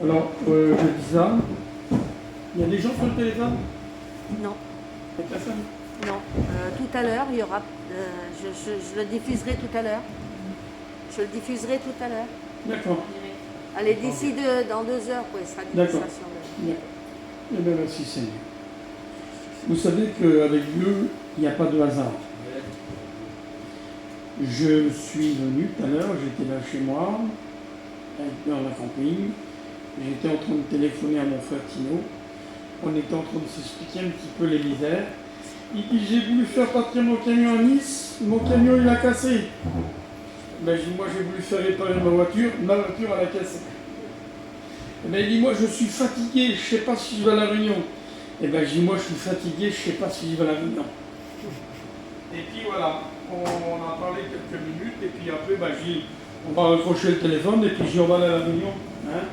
Alors, je dis ça. Il y a des gens sur le téléphone? Non. Avec personne? Non. Tout à l'heure, il y aura. Je le diffuserai tout à l'heure. Je le diffuserai tout à l'heure. D'accord. Allez, d'ici dans 2 heures, quoi, il sera D'accord. D'accord. Eh bien, merci Seigneur. Vous savez qu'avec Dieu, il n'y a pas de hasard. Je suis venu tout à l'heure, j'étais là chez moi, dans la campagne. J'étais en train de téléphoner à mon frère Tino. On était en train de s'expliquer un petit peu les misères. Il dit, j'ai voulu faire partir mon camion à Nice, mon camion il a cassé. Ben, je dis, moi j'ai voulu faire réparer ma voiture elle a cassé. Ben, il dit, moi je suis fatigué, je ne sais pas si je vais à la Réunion. Et ben, je dis, moi je suis fatigué, je ne sais pas si je vais à la Réunion. Et puis voilà, on a parlé quelques minutes, et puis après, ben, je dis, on va raccrocher le téléphone, et puis je dis, on va aller à la Réunion. Hein.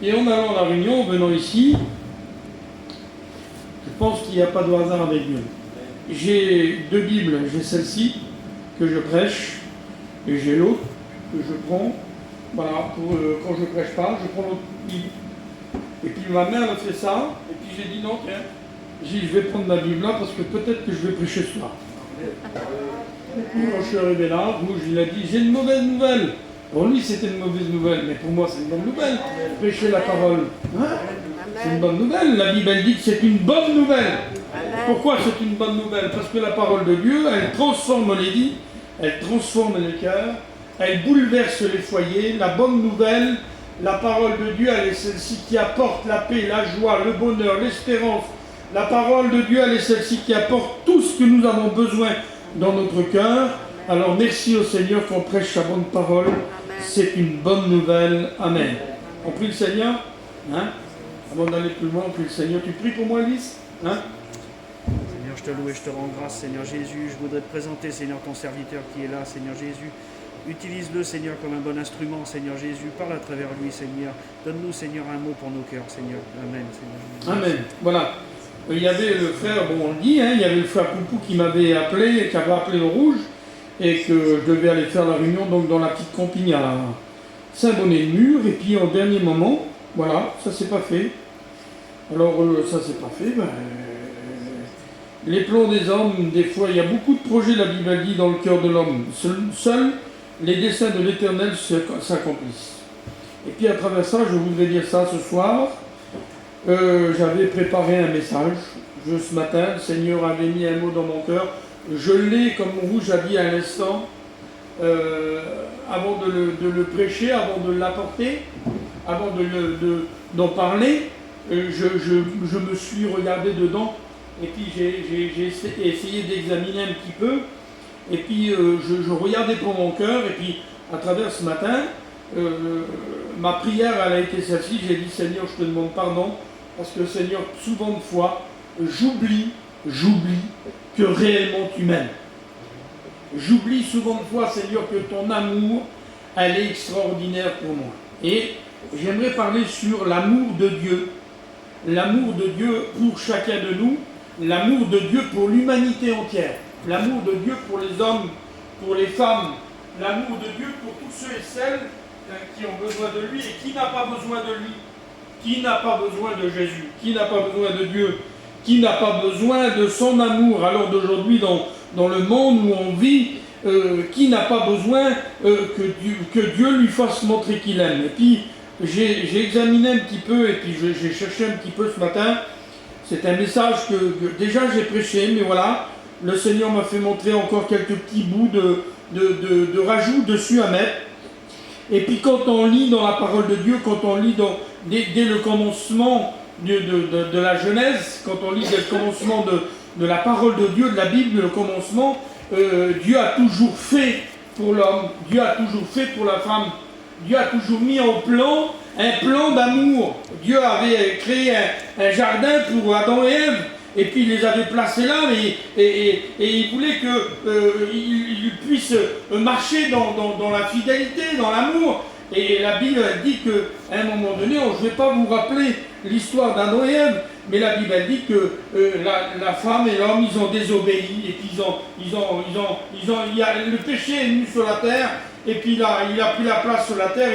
Et en allant à la Réunion, en venant ici, je pense qu'il n'y a pas de hasard avec Dieu. J'ai 2 Bibles, j'ai celle-ci que je prêche, et j'ai l'autre que je prends, voilà, pour, quand je ne prêche pas, je prends l'autre Bible. Et puis ma mère a fait ça, et puis j'ai dit non, tiens, j'ai dit je vais prendre ma Bible là parce que peut-être que je vais prêcher ce soir. Quand je suis arrivé là, Rouge il a dit j'ai une mauvaise nouvelle. Pour lui c'était une mauvaise nouvelle, mais pour moi c'est une bonne nouvelle. Prêcher la parole. Hein? C'est une bonne nouvelle. La Bible elle dit que c'est une bonne nouvelle. Pourquoi c'est une bonne nouvelle? Parce que la parole de Dieu, elle transforme les vies, elle transforme les cœurs, elle bouleverse les foyers. La bonne nouvelle, la parole de Dieu, elle est celle-ci qui apporte la paix, la joie, le bonheur, l'espérance. La parole de Dieu, elle est celle-ci qui apporte tout ce que nous avons besoin dans notre cœur. Alors merci au Seigneur qu'on prêche sa bonne parole. C'est une bonne nouvelle. Amen. On prie le Seigneur, hein? Avant d'aller plus loin, on prie le Seigneur. Tu pries pour moi, Alice, hein? Seigneur, je te loue et je te rends grâce, Seigneur Jésus. Je voudrais te présenter, Seigneur, ton serviteur qui est là, Seigneur Jésus. Utilise-le, Seigneur, comme un bon instrument, Seigneur Jésus. Parle à travers lui, Seigneur. Donne-nous, Seigneur, un mot pour nos cœurs, Seigneur. Amen, Seigneur. Amen. Voilà. Il y avait le frère, bon on le dit, hein, il y avait le frère Poupou qui m'avait appelé, qui avait appelé le Rouge, et que je devais aller faire la réunion donc dans la petite campagne à Saint-Bonnet-de-Mur, et puis au dernier moment, voilà, ça s'est pas fait. Alors ça s'est pas fait, ben, les plans des hommes, des fois, il y a beaucoup de projets, la Bible dit, dans le cœur de l'homme. Seuls les desseins de l'Éternel s'accomplissent. Et puis à travers ça, je voudrais dire ça ce soir. J'avais préparé un message. Ce matin, le Seigneur avait mis un mot dans mon cœur. Je l'ai, comme Rouge a dit à l'instant, avant de le prêcher, avant de l'apporter, avant d'en parler, je me suis regardé dedans. Et puis j'ai essayé d'examiner un petit peu. Et puis je regardais pour mon cœur. Et puis à travers ce matin, ma prière elle a été celle-ci. J'ai dit Seigneur, je te demande pardon. Parce que Seigneur, souvent de fois, j'oublie que réellement tu m'aimes. J'oublie souvent de fois, Seigneur, que ton amour, elle est extraordinaire pour moi. Et j'aimerais parler sur l'amour de Dieu. L'amour de Dieu pour chacun de nous. L'amour de Dieu pour l'humanité entière. L'amour de Dieu pour les hommes, pour les femmes. L'amour de Dieu pour tous ceux et celles qui ont besoin de lui et qui n'a pas besoin de lui. Qui n'a pas besoin de Jésus? Qui n'a pas besoin de Dieu? Qui n'a pas besoin de son amour? Alors d'aujourd'hui, dans le monde où on vit, qui n'a pas besoin que Dieu lui fasse montrer qu'il aime? Et puis, j'ai examiné un petit peu, et puis j'ai cherché un petit peu ce matin. C'est un message que déjà j'ai prêché, mais voilà, le Seigneur m'a fait montrer encore quelques petits bouts de rajout dessus à mettre. Et puis quand on lit dans la parole de Dieu, quand on lit dès le commencement de la Genèse, quand on lit dès le commencement de la parole de Dieu, de la Bible, le commencement, Dieu a toujours fait pour l'homme, Dieu a toujours fait pour la femme, Dieu a toujours mis en plan un plan d'amour. Dieu avait créé un jardin pour Adam et Ève, et puis il les avait placés là, et il voulait qu'ils puissent marcher dans la fidélité, dans l'amour. Et la Bible dit qu'à un moment donné, je ne vais pas vous rappeler l'histoire d'Adam et Ève, mais la Bible dit que la femme et l'homme, ils ont désobéi, et puis le péché est venu sur la terre, et puis là, il a pris la place sur la terre,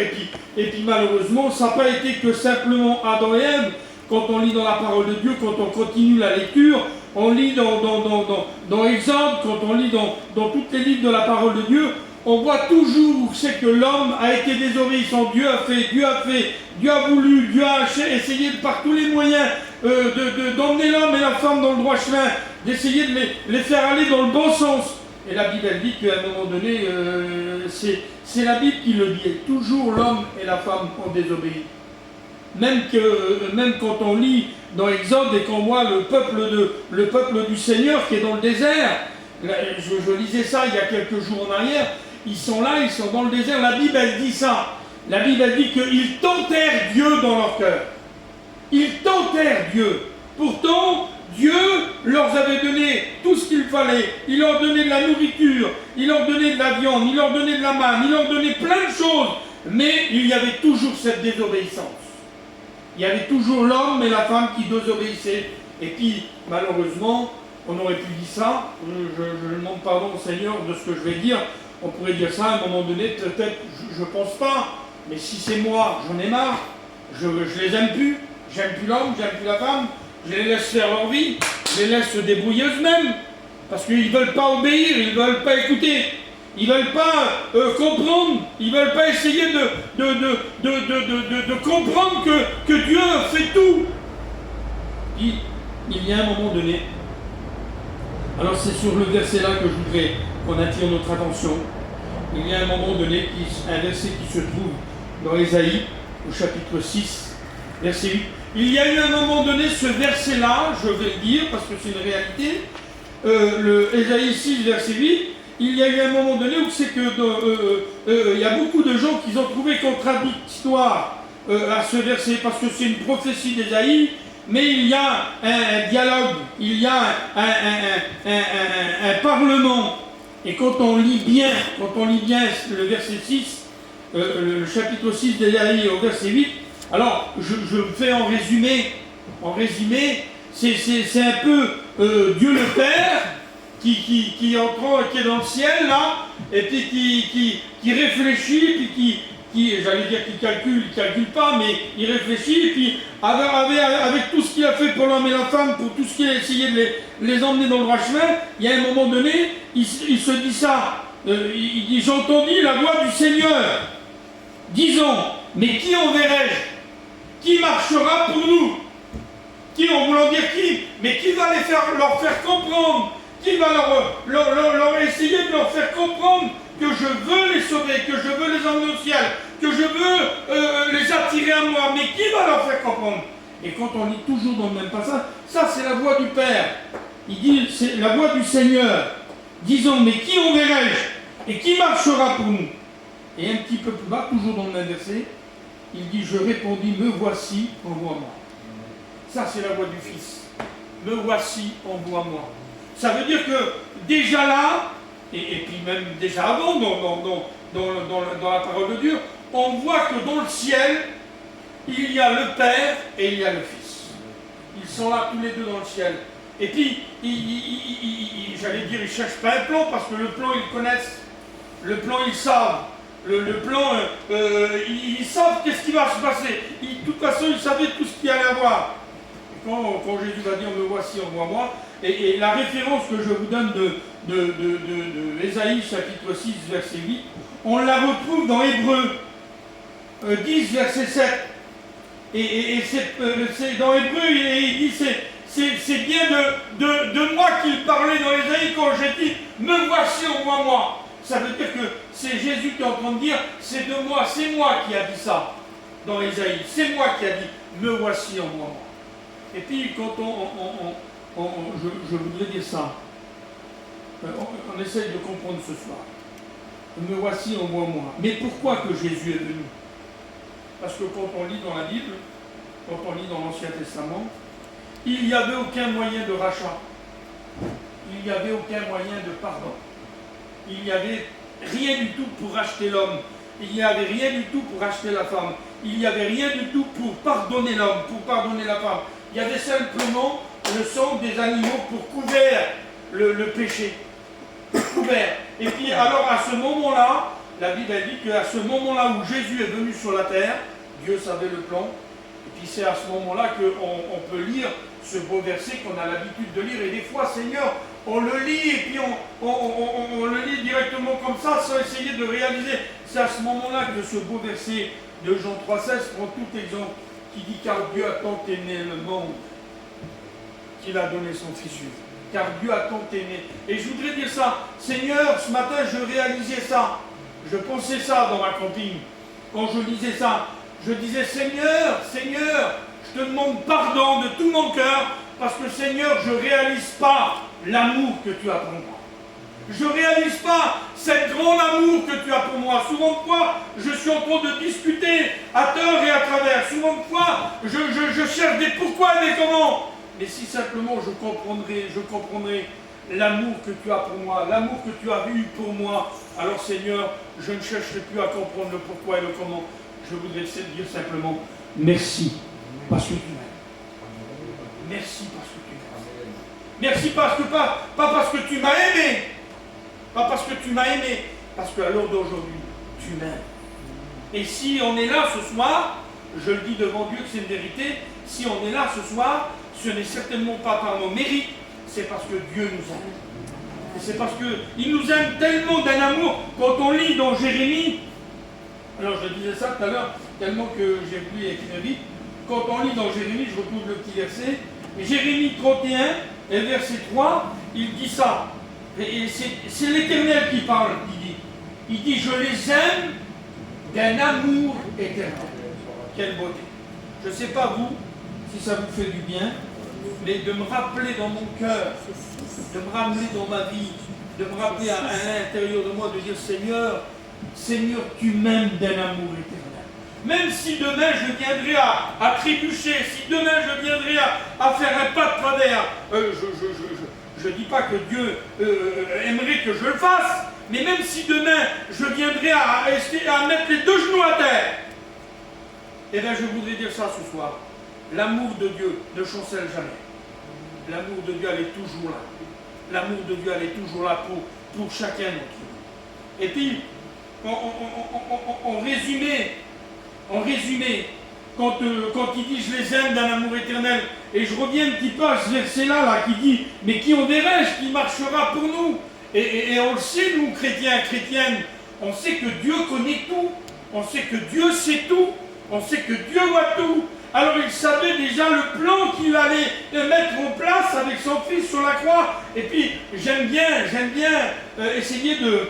et puis malheureusement, ça n'a pas été que simplement Adam et Ève. Quand on lit dans la parole de Dieu, quand on continue la lecture, on lit dans Exode, quand on lit dans tous les livres de la parole de Dieu, on voit toujours c'est que l'homme a été désobéissant. Dieu a fait, Dieu a voulu, Dieu a essayé par tous les moyens d'emmener l'homme et la femme dans le droit chemin, d'essayer de les faire aller dans le bon sens. Et la Bible elle dit qu'à un moment donné, c'est la Bible qui le dit, toujours l'homme et la femme ont désobéi. Même quand on lit dans Exode et qu'on voit le peuple du Seigneur qui est dans le désert, je lisais ça il y a quelques jours en arrière, ils sont là, ils sont dans le désert, la Bible elle dit ça, la Bible elle dit qu'ils tentèrent Dieu dans leur cœur, ils tentèrent Dieu, pourtant Dieu leur avait donné tout ce qu'il fallait, il leur donnait de la nourriture, il leur donnait de la viande, il leur donnait de la manne, il leur donnait plein de choses, mais il y avait toujours cette désobéissance. Il y avait toujours l'homme et la femme qui désobéissaient. Et puis, malheureusement, on aurait pu dire ça, je demande pardon au Seigneur de ce que je vais dire, on pourrait dire ça à un moment donné, peut-être, je pense pas, mais si c'est moi, j'en ai marre, je les aime plus, j'aime plus l'homme, j'aime plus la femme, je les laisse faire leur vie, je les laisse se débrouiller eux-mêmes, parce qu'ils ne veulent pas obéir, ils ne veulent pas écouter. Ils ne veulent pas comprendre, ils ne veulent pas essayer de comprendre que Dieu fait tout. Il y a un moment donné, alors c'est sur le verset là que je voudrais qu'on attire notre attention. Il y a un moment donné, un verset qui se trouve dans Ésaïe, au chapitre 6, verset 8. Il y a eu un moment donné, ce verset là, je vais le dire parce que c'est une réalité, le Ésaïe 6, verset 8, il y a eu un moment donné où c'est que il y a beaucoup de gens qui ont trouvé contradictoire à ce verset, parce que c'est une prophétie d'Ésaïe, mais il y a un dialogue, il y a un parlement. Et quand on lit bien le verset 6, le chapitre 6 d'Ésaïe au verset 8, alors je fais en résumé, c'est un peu Dieu le Père, qui est dans le ciel là, et puis qui réfléchit, puis j'allais dire qu'il calcule pas, mais il réfléchit, et puis avec tout ce qu'il a fait pour l'homme et la femme, pour tout ce qu'il a essayé de les emmener dans le droit chemin, il y a un moment donné, il se dit ça, il dit, j'ai entendu la voix du Seigneur, disant, mais qui enverrai-je? Qui marchera pour nous? Qui, en voulant dire qui? Mais qui va leur faire comprendre? Qui va leur essayer de leur faire comprendre que je veux les sauver, que je veux les emmener au ciel, que je veux les attirer à moi, mais qui va leur faire comprendre? Et quand on lit toujours dans le même passage, ça c'est la voix du Père. Il dit, c'est la voix du Seigneur, disant, mais qui enverrai-je? Et qui marchera pour nous? Et un petit peu plus bas, toujours dans le même verset, il dit, je répondis, me voici, envoie-moi. Ça c'est la voix du Fils. Me voici, envoie-moi. Ça veut dire que déjà là, et puis même déjà avant dans la parole de Dieu, on voit que dans le ciel, il y a le Père et il y a le Fils. Ils sont là tous les deux dans le ciel. Et puis, j'allais dire, ils ne cherchent pas un plan, parce que le plan, ils connaissent. Le plan, ils savent. Le plan, ils savent qu'est-ce qui va se passer. De toute façon, ils savaient tout ce qu'il allait avoir. Quand Jésus va dire, me voici, envoie-moi, et la référence que je vous donne de Ésaïe chapitre 6 verset 8, on la retrouve dans Hébreux 10 verset 7. Et c'est dans Hébreux, il dit, c'est bien de moi qu'il parlait dans Ésaïe quand j'ai dit, me voici, envoie-moi. Ça veut dire que c'est Jésus qui est en train de dire, c'est de moi, c'est moi qui a dit ça dans Ésaïe, c'est moi qui a dit, me voici, envoie-moi. Et puis quand je voudrais dire ça, on essaye de comprendre ce soir. Me voici, envoie-moi. Mais pourquoi que Jésus est venu? Parce que quand on lit dans la Bible, quand on lit dans l'Ancien Testament, il n'y avait aucun moyen de rachat. Il n'y avait aucun moyen de pardon. Il n'y avait rien du tout pour racheter l'homme. Il n'y avait rien du tout pour racheter la femme. Il n'y avait rien du tout pour pardonner l'homme, pour pardonner la femme. Il y avait simplement le sang des animaux pour couvrir le péché. Couvert. Et puis alors à ce moment-là, la Bible elle dit qu'à ce moment-là où Jésus est venu sur la terre, Dieu savait le plan. Et puis c'est à ce moment-là qu'on peut lire ce beau verset qu'on a l'habitude de lire. Et des fois, Seigneur, on le lit et puis on le lit directement comme ça sans essayer de réaliser. C'est à ce moment-là que ce beau verset de Jean 3,16 prend tout exemple, qui dit car Dieu a tant aimé le monde qu'il a donné son Fils Jésus. Car Dieu a tant aimé. Et je voudrais dire ça, Seigneur, ce matin je réalisais ça. Je pensais ça dans ma camping. Quand je lisais ça, je disais Seigneur, Seigneur, je te demande pardon de tout mon cœur parce que Seigneur, je ne réalise pas l'amour que tu as pour moi. Je ne réalise pas cet grand amour que tu as pour moi. Souvent de fois, je suis en train de discuter à tort et à travers. Souvent de fois, je cherche des pourquoi et des comment. Mais si simplement je comprendrais l'amour que tu as pour moi, l'amour que tu as eu pour moi, alors Seigneur, je ne chercherai plus à comprendre le pourquoi et le comment. Je voudrais dire simplement merci parce que tu m'aimes. Merci parce que tu m'aimes. Merci parce que pas parce que tu m'as aimé. Pas parce que tu m'as aimé, parce qu'à l'heure d'aujourd'hui, tu m'aimes. Et si on est là ce soir, je le dis devant Dieu que c'est une vérité, si on est là ce soir, ce n'est certainement pas par nos mérites, c'est parce que Dieu nous aime. Et c'est parce qu'il nous aime tellement d'un amour. Quand on lit dans Jérémie, alors je disais ça tout à l'heure, tellement que j'ai voulu écrire vite, quand on lit dans Jérémie, je retrouve le petit verset, Jérémie 31, et verset 3, il dit ça. Et c'est l'Éternel qui parle, il dit, je les aime d'un amour éternel. Quelle beauté. Je ne sais pas vous, si ça vous fait du bien, mais de me rappeler dans mon cœur, de me ramener dans ma vie, de me rappeler à l'intérieur de moi, de dire Seigneur, Seigneur, tu m'aimes d'un amour éternel. Même si demain je viendrai à trébucher, si demain je viendrai à faire un pas de travers, je ne dis pas que Dieu aimerait que je le fasse, mais même si demain je viendrais à mettre les deux genoux à terre, eh bien je voudrais dire ça ce soir. L'amour de Dieu ne chancelle jamais. L'amour de Dieu, elle est toujours là. L'amour de Dieu, elle est toujours là pour chacun d'entre nous. Et puis, en résumé, quand il dit je les aime d'un amour éternel, et je reviens un petit peu à ce verset-là qui dit mais qui enverrai-je, qui marchera pour nous, et on le sait, nous chrétiens, chrétiennes, on sait que Dieu connaît tout, on sait que Dieu sait tout, on sait que Dieu voit tout. Alors il savait déjà le plan qu'il allait mettre en place avec son Fils sur la croix. Et puis j'aime bien essayer de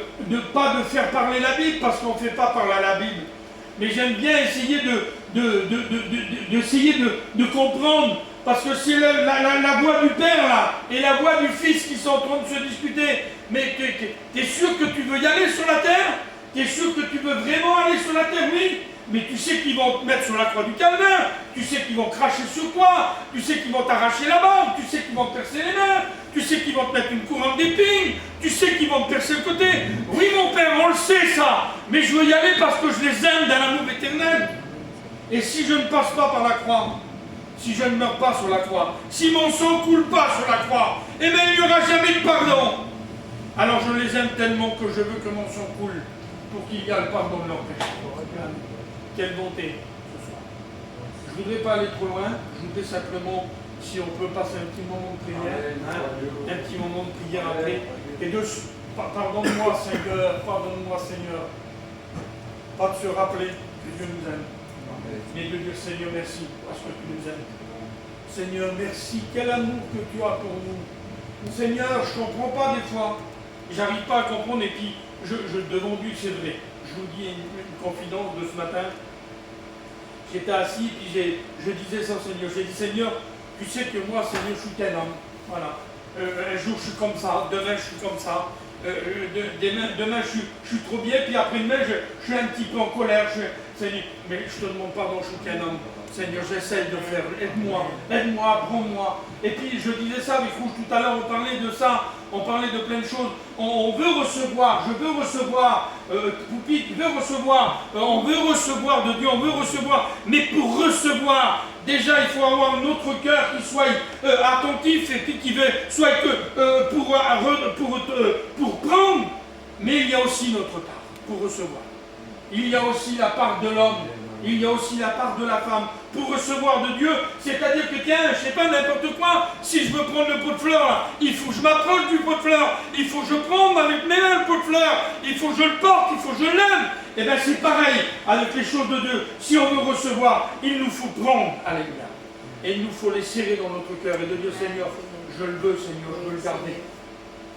pas de faire parler la Bible, parce qu'on ne fait pas parler la Bible. Mais j'aime bien essayer de comprendre, parce que c'est la voix du Père là, et la voix du Fils qui sont en train de se discuter. Mais tu es sûr que tu veux y aller sur la terre? Tu es sûr que tu veux vraiment aller sur la terre? Oui. Mais tu sais qu'ils vont te mettre sur la croix du calvaire, tu sais qu'ils vont cracher sur toi, tu sais qu'ils vont t'arracher la barbe, tu sais qu'ils vont te percer les mains, tu sais qu'ils vont te mettre une couronne d'épines, tu sais qu'ils vont te percer le côté. Oui mon Père, on le sait ça, mais je veux y aller parce que je les aime d'un amour éternel. Et si je ne passe pas par la croix, si je ne meurs pas sur la croix, si mon sang ne coule pas sur la croix, eh bien il n'y aura jamais de pardon. Alors je les aime tellement que je veux que mon sang coule pour qu'il y ait le pardon de leurs péchés. Quelle bonté ce soir. Je ne voudrais pas aller trop loin, je voudrais simplement, si on peut passer un petit moment de prière, un petit moment de prière après, et de pardonne-moi Seigneur, pas de se rappeler que Dieu nous aime, mais de dire Seigneur merci parce que tu nous aimes. Seigneur merci, quel amour que tu as pour nous. Seigneur, je ne comprends pas des fois, j'arrive pas à comprendre, et puis devant Dieu c'est vrai. Je vous dis une confidence de ce matin. J'étais assis, puis je disais ça au Seigneur. J'ai dit, Seigneur, tu sais que moi, Seigneur, je suis qu'un homme. Voilà. Un jour, je suis comme ça. Demain, je suis comme ça. Demain, je suis trop bien. Puis après-demain, je suis un petit peu en colère. Seigneur, mais je ne te demande pardon, je suis qu'un homme. Seigneur, j'essaie de faire. Aide-moi, apprends-moi. Et puis, je disais ça avec Rouge tout à l'heure. On parlait de ça. On parlait de plein de choses. On veut recevoir, je veux recevoir, Poupit veut recevoir, on veut recevoir de Dieu, on veut recevoir. Mais pour recevoir, déjà il faut avoir notre cœur qui soit attentif et puis qui veut, soit que pour prendre. Mais il y a aussi notre part. pour recevoir. Il y a aussi la part de l'homme, il y a aussi la part de la femme pour recevoir de Dieu. C'est-à-dire que tiens, je sais pas, n'importe quoi, si je veux prendre le pot de fleurs, là, il faut que je m'approche du pot de fleurs, il faut que je prenne avec mes mains le pot de fleurs, il faut que je le porte, il faut que je l'aime. Et bien c'est pareil avec les choses de Dieu. Si on veut recevoir, il nous faut prendre, alléluia. Et il nous faut les serrer dans notre cœur et de dire Seigneur, je le veux Seigneur, je veux le garder.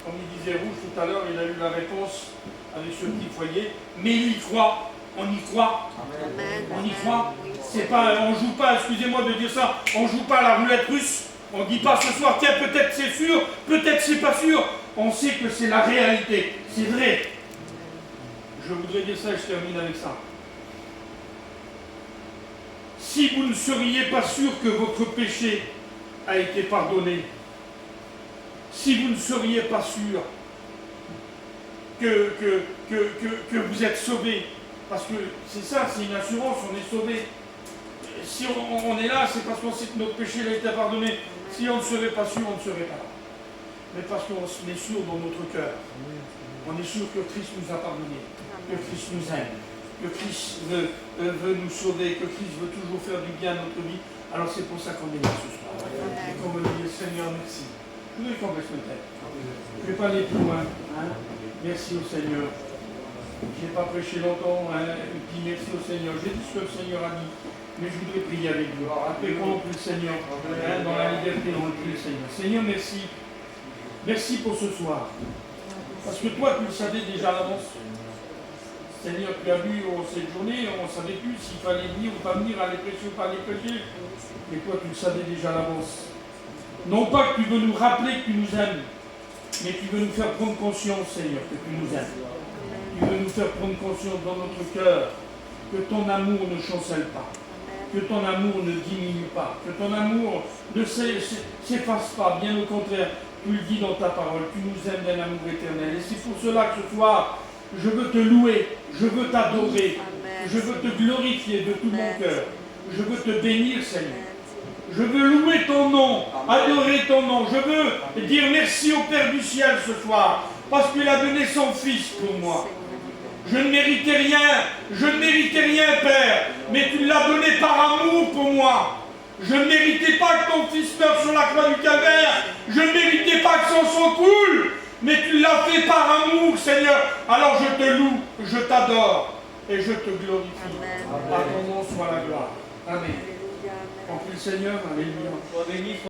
Comme il disait Rouge tout à l'heure, il a eu la réponse avec ce petit foyer, mais il y croit, on y croit, on y croit. C'est pas, on joue pas, excusez-moi de dire ça, on joue pas à la roulette russe, on dit pas ce soir, tiens peut-être c'est sûr, peut-être c'est pas sûr, on sait que c'est la réalité, c'est vrai. Je voudrais dire ça et je termine avec ça. Si vous ne seriez pas sûr que votre péché a été pardonné, si vous ne seriez pas sûr que vous êtes sauvé, parce que c'est ça, c'est une assurance, on est sauvé. Si on est là, c'est parce qu'on sait que notre péché a été pardonné. Si on ne serait pas sûr, on ne serait pas là. Mais parce qu'on est sûr dans notre cœur. On est sûr que Christ nous a pardonné, que Christ nous aime, que Christ veut nous sauver, que Christ veut toujours faire du bien à notre vie. Alors c'est pour ça qu'on est là ce soir. Et qu'on me dit, Seigneur, merci. Je voudrais qu'on baisse nos têtes. Je ne vais pas aller plus loin. Hein. Merci au Seigneur. Je n'ai pas prêché longtemps. Hein. Et puis merci au Seigneur. J'ai dit ce que le Seigneur a dit. Mais je voudrais prier avec vous. Après qu'on prie le Seigneur. Hein, dans la liberté, on prie le Seigneur. Seigneur, merci. Merci pour ce soir. Parce que toi, tu le savais déjà à l'avance. Seigneur, tu as vu cette journée, on ne savait plus s'il fallait venir ou pas venir, aller prêcher ou pas aller prêcher. Et toi, tu le savais déjà à l'avance. Non pas que tu veux nous rappeler que tu nous aimes, mais tu veux nous faire prendre conscience, Seigneur, que tu nous aimes. Tu veux nous faire prendre conscience dans notre cœur que ton amour ne chancelle pas, que ton amour ne diminue pas, que ton amour ne s'efface pas, bien au contraire. Tu le dis dans ta parole, tu nous aimes d'un amour éternel. Et c'est pour cela que ce soir, je veux te louer, je veux t'adorer, je veux te glorifier de tout mon cœur. Je veux te bénir, Seigneur. Je veux louer ton nom, adorer ton nom. Je veux dire merci au Père du ciel ce soir, parce qu'il a donné son Fils pour moi. Je ne méritais rien, Père, mais tu l'as donné par amour pour moi. Je ne méritais pas que ton Fils meure sur la croix du Calvaire. Je ne méritais pas que son sang coule. Mais tu l'as fait par amour, Seigneur. Alors je te loue, je t'adore et je te glorifie. À ton nom soit la gloire. Amen. On prie le Seigneur. Alléluia.